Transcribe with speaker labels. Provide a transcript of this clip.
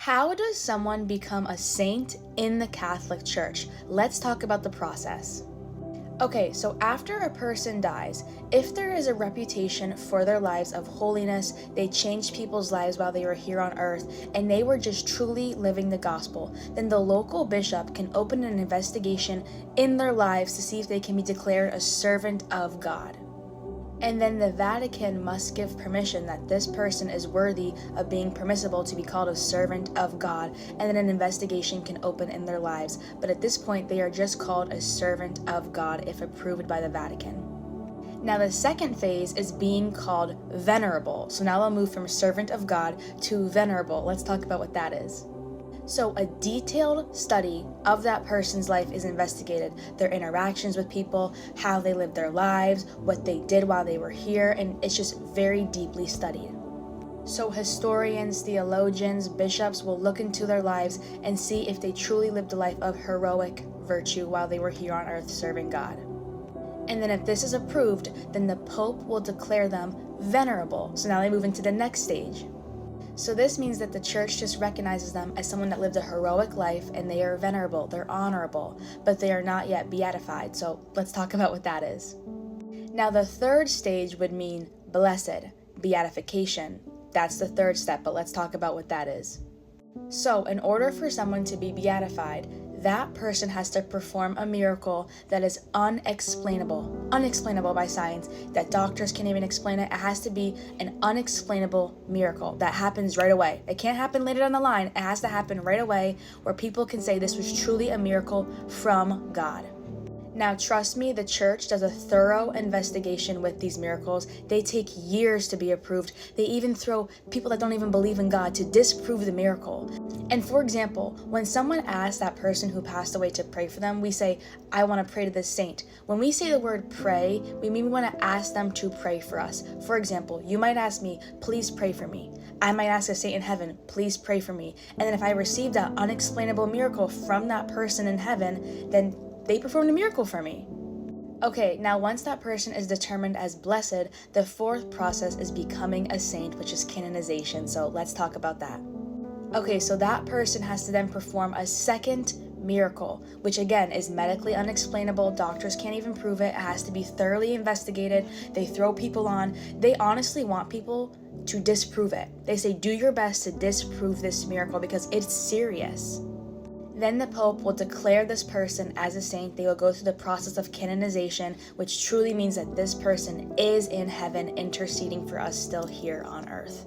Speaker 1: How does someone become a saint in the Catholic Church? Let's talk about the process. Okay, so after a person dies, if there is a reputation for their lives of holiness, they changed people's lives while they were here on earth, and they were just truly living the gospel, then the local bishop can open an investigation in their lives to see if they can be declared a servant of God. And then the Vatican must give permission that this person is worthy of being permissible to be called a servant of God, and then an investigation can open in their lives. But at this point, they are just called a servant of God if approved by the Vatican. Now the second phase is being called venerable. So now I'll move from servant of God to venerable. Let's talk about what that is. So a detailed study of that person's life is investigated, their interactions with people, how they lived their lives, what they did while they were here, and it's just very deeply studied. So historians, theologians, bishops will look into their lives and see if they truly lived a life of heroic virtue while they were here on earth serving God. And then if this is approved, then the Pope will declare them venerable. So now they move into the next stage. So this means that the church just recognizes them as someone that lived a heroic life, and they are venerable, they're honorable, but they are not yet beatified. So let's talk about what that is. Now the third stage would mean blessed, beatification. That's the third step, but let's talk about what that is. So in order for someone to be beatified, that person has to perform a miracle that is unexplainable by science, that doctors can't even explain it. It has to be an unexplainable miracle that happens right away. It can't happen later down the line. It has to happen right away where people can say this was truly a miracle from God. Now, trust me, the church does a thorough investigation with these miracles. They take years to be approved. They even throw people that don't even believe in God to disprove the miracle. And for example, when someone asks that person who passed away to pray for them, we say, I want to pray to this saint. When we say the word pray, we mean we want to ask them to pray for us. For example, you might ask me, please pray for me. I might ask a saint in heaven, please pray for me. And then if I receive that unexplainable miracle from that person in heaven, then they performed a miracle for me. Okay, now once that person is determined as blessed, the fourth process is becoming a saint, which is canonization. So let's talk about that. Okay, so that person has to then perform a second miracle, which again is medically unexplainable. Doctors can't even prove it. It has to be thoroughly investigated. They throw people on. They honestly want people to disprove it. They say, do your best to disprove this miracle because it's serious. Then the Pope will declare this person as a saint. They will go through the process of canonization, which truly means that this person is in heaven interceding for us still here on earth.